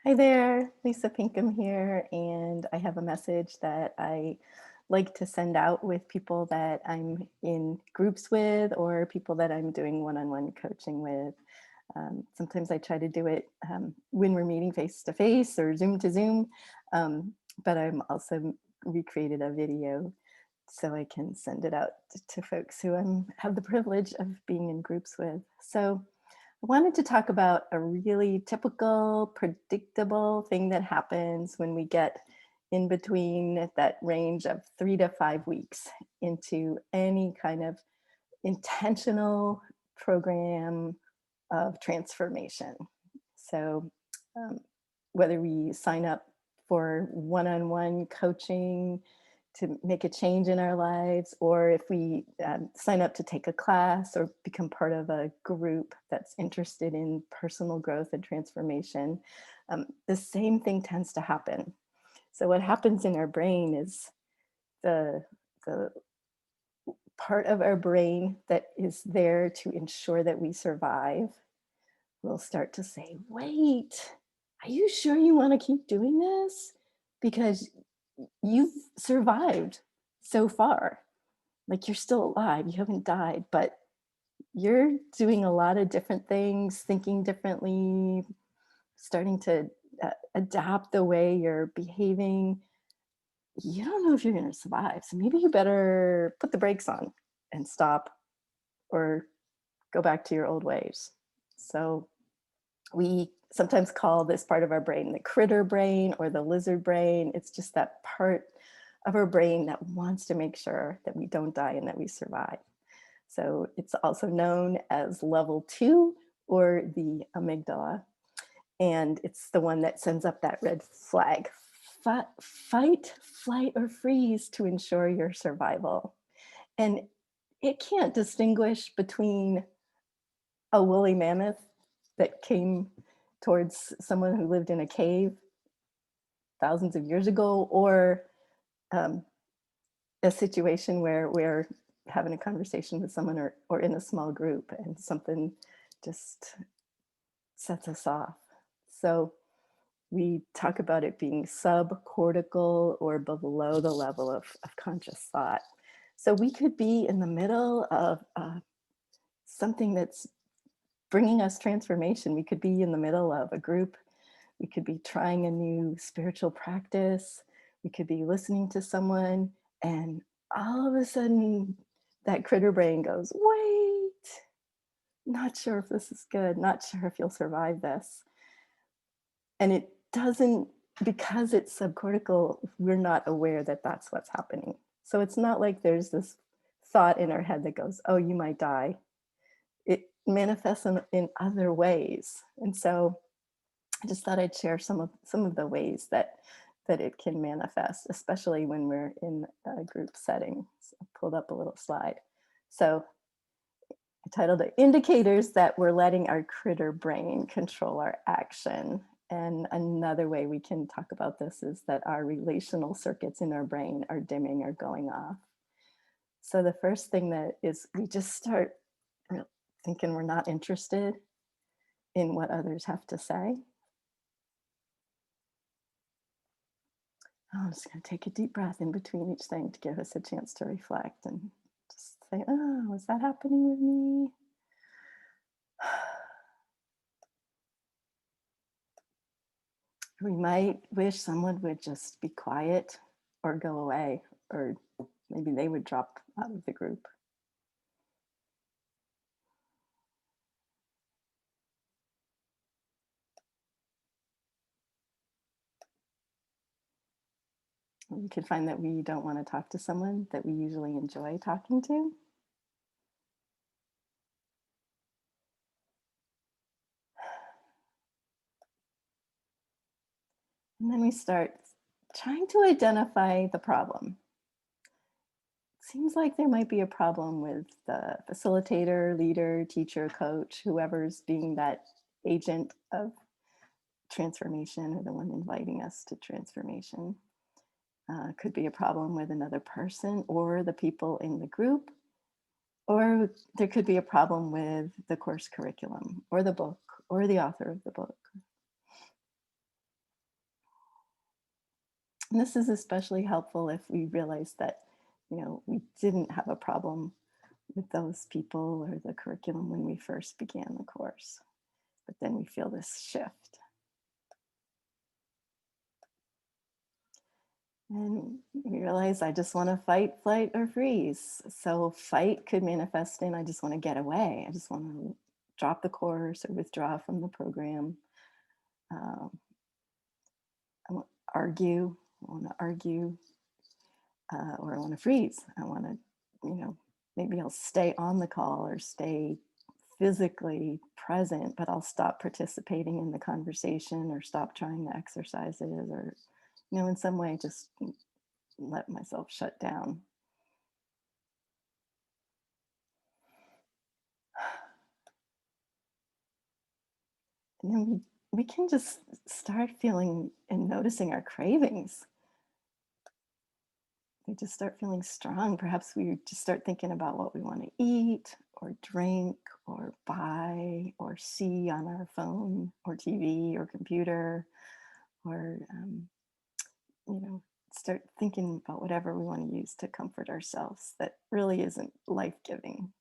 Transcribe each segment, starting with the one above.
Hi there, Lisa Pinkham here, and I have a message that I like to send out with people that I'm in groups with or people that I'm doing one-on-one coaching with. Sometimes I try to do it when we're meeting face to face or Zoom to Zoom, um, but I'm also recreated a video so I can send it out to folks who have the privilege of being in groups with. So I wanted to talk about a really typical, predictable thing that happens when we get in between that range of 3 to 5 weeks into any kind of intentional program of transformation. So, um, whether we sign up for one on one coaching to make a change in our lives, or if we sign up to take a class or become part of a group that's interested in personal growth and transformation, the same thing tends to happen. So, what happens in our brain is the the part of our brain that is there to ensure that we survive will start to say, wait, are you sure you want to keep doing this? Because you've survived so far. Like you're still alive, you haven't died, but you're doing a lot of different things, thinking differently, starting to adapt the way you're behaving. You don't know if you're going to survive. So maybe you better put the brakes on and stop or go back to your old ways. So we sometimes call this part of our brain the critter brain or the lizard brain. It's just that part of our brain that wants to make sure that we don't die and that we survive. So it's also known as level 2 or the amygdala. And it's the one that sends up that red flag. Fight, flight, or freeze to ensure your survival. And it can't distinguish between a woolly mammoth that came towards someone who lived in a cave thousands of years ago, or um, a situation where we're having a conversation with someone or in a small group and something just sets us off. So we talk about it being subcortical or below the level of conscious thought. So we could be in the middle of something that's bringing us transformation. We could be in the middle of a group. We could be trying a new spiritual practice. We could be listening to someone, and all of a sudden, that critter brain goes, wait, not sure if this is good, not sure if you'll survive this. And it doesn't, because it's subcortical, we're not aware that that's what's happening. So it's not like there's this thought in our head that goes, oh, you might die. It manifests in other ways. And so I just thought I'd share some of the ways that it can manifest, especially when we're in a group setting. So I pulled up a little slide. So I titled it Indicators That We're Letting Our Critter Brain Control Our Action. And another way we can talk about this is that our relational circuits in our brain are dimming or going off. So the first thing that is we just start thinking we're not interested in what others have to say. I'm just going to take a deep breath in between each thing to give us a chance to reflect and just say, oh, is that happening with me? We might wish someone would just be quiet or go away, or maybe they would drop out of the group. We could find that we don't want to talk to someone that we usually enjoy talking to. And then we start trying to identify the problem. Seems like there might be a problem with the facilitator, leader, teacher, coach, whoever's being that agent of transformation or the one inviting us to transformation. Could be a problem with another person or the people in the group, or there could be a problem with the course curriculum or the book or the author of the book. And this is especially helpful if we realize that, we didn't have a problem with those people or the curriculum when we first began the course, but then we feel this shift. And we realize I just want to fight, flight, or freeze. So fight could manifest in I just want to get away. I just want to drop the course or withdraw from the program. Um, I want to argue. I want to argue, or I want to freeze. I want to, maybe I'll stay on the call or stay physically present, but I'll stop participating in the conversation or stop trying the exercises or, in some way just let myself shut down. And then we can just start feeling and noticing our cravings. We just start feeling strong. Perhaps we just start thinking about what we want to eat or drink or buy or see on our phone or TV or computer, or start thinking about whatever we want to use to comfort ourselves that really isn't life-giving.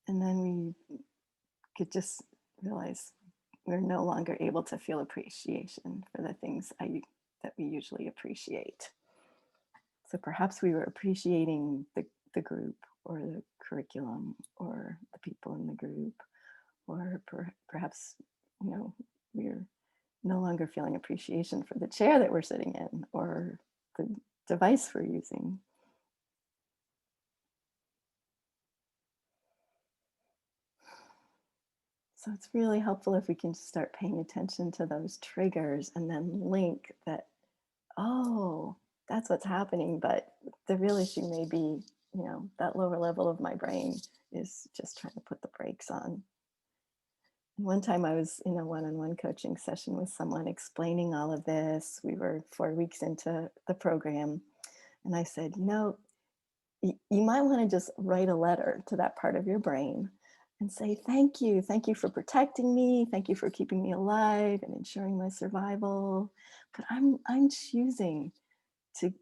And then we could just realize we're no longer able to feel appreciation for the things that we usually appreciate. So perhaps we were appreciating the group or the curriculum or the people in the group, or perhaps, we're no longer feeling appreciation for the chair that we're sitting in or the device we're using. So it's really helpful if we can start paying attention to those triggers and then link that, oh, that's what's happening. But the real issue may be, that lower level of my brain is just trying to put the brakes on. And one time I was in a one-on-one coaching session with someone explaining all of this. We were 4 weeks into the program. And I said, you might want to just write a letter to that part of your brain and say, thank you for protecting me, thank you for keeping me alive and ensuring my survival. But I'm choosing to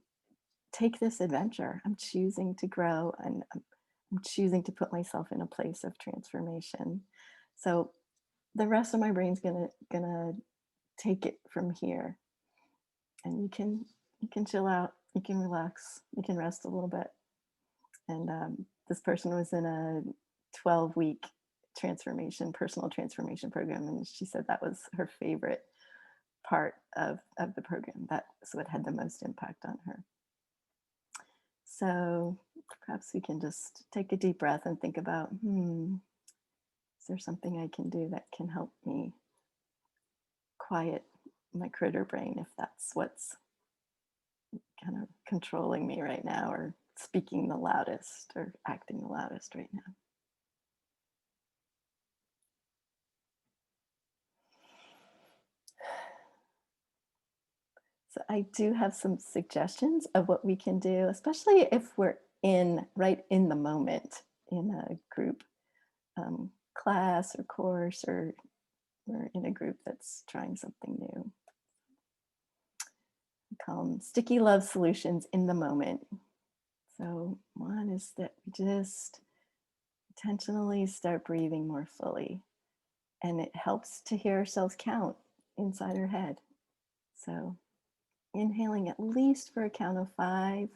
take this adventure. I'm choosing to grow, and I'm choosing to put myself in a place of transformation. So the rest of my brain's gonna take it from here, and you can chill out, you can relax, you can rest a little bit. And this person was in a 12-week personal transformation program, and she said that was her favorite part of the program. That's what had the most impact on her. So perhaps we can just take a deep breath and think about, is there something I can do that can help me quiet my critter brain if that's what's kind of controlling me right now, or speaking the loudest or acting the loudest right now. So I do have some suggestions of what we can do, especially if we're right in the moment in a group class or course, or we're in a group that's trying something new. We call them sticky love solutions in the moment. So one is that we just intentionally start breathing more fully, and it helps to hear ourselves count inside our head. So inhaling at least for a count of 5,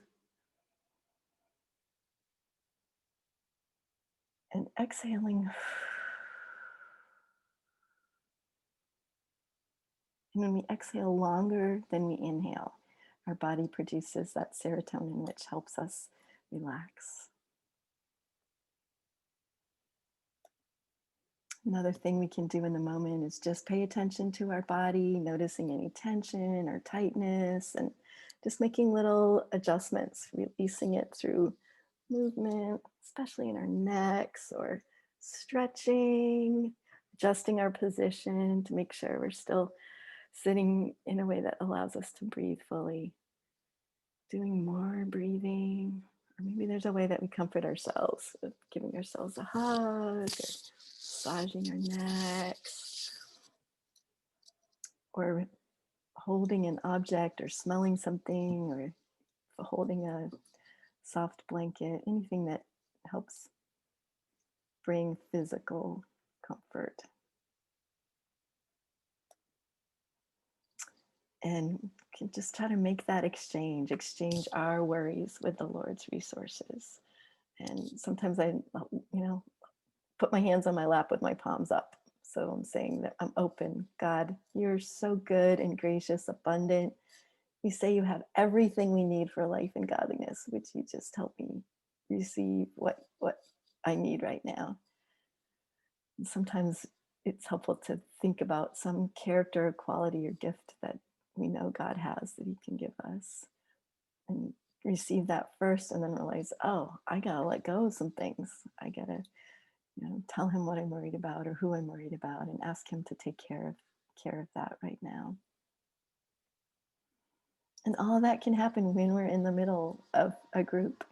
and exhaling. And when we exhale longer than we inhale, our body produces that serotonin, which helps us relax. Another thing we can do in the moment is just pay attention to our body, noticing any tension or tightness, and just making little adjustments, releasing it through movement, especially in our necks, or stretching, adjusting our position to make sure we're still sitting in a way that allows us to breathe fully. Doing more breathing, Or maybe there's a way that we comfort ourselves, giving ourselves a hug, or massaging our necks, or holding an object, or smelling something, or holding a soft blanket, anything that helps bring physical comfort. And can just try to make that exchange our worries with the Lord's resources. And sometimes I, put my hands on my lap with my palms up. So I'm saying that I'm open. God, you're so good and gracious, abundant. You say you have everything we need for life and godliness. Would you just help me receive what I need right now? And sometimes it's helpful to think about some character, quality, or gift that we know God has that He can give us, and receive that first, and then realize, oh, I gotta let go of some things. I gotta, tell Him what I'm worried about or who I'm worried about, and ask Him to take care of that right now. And all that can happen when we're in the middle of a group.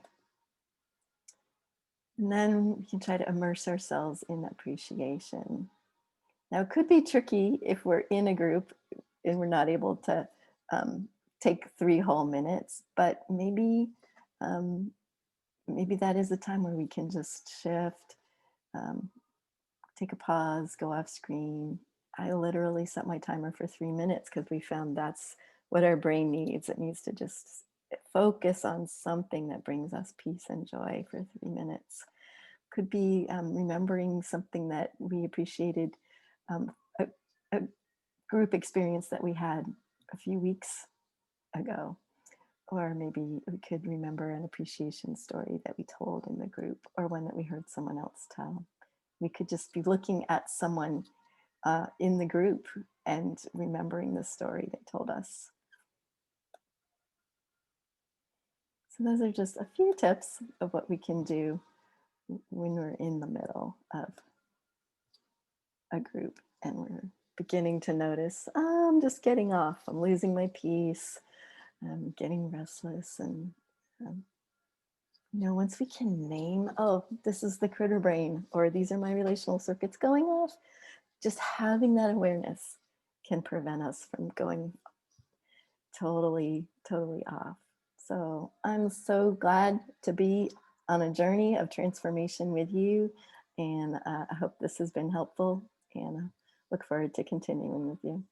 And then we can try to immerse ourselves in appreciation. Now, it could be tricky if we're in a group and we're not able to um, take 3 whole minutes, but um, maybe that is a time where we can just shift, um, take a pause, go off screen. I literally set my timer for 3 minutes because we found that's what our brain needs. It needs to just focus on something that brings us peace and joy for 3 minutes. Could be remembering something that we appreciated, um, a, a group experience that we had a few weeks ago. Or maybe we could remember an appreciation story that we told in the group, or one that we heard someone else tell. We could just be looking at someone in the group and remembering the story they told us. So those are just a few tips of what we can do when we're in the middle of a group and we're beginning to notice, I'm just getting off, I'm losing my peace, I'm getting restless. And once we can name, oh, this is the critter brain, or these are my relational circuits going off, just having that awareness can prevent us from going totally, totally off. So I'm so glad to be on a journey of transformation with you. And I hope this has been helpful, and look forward to continuing with you.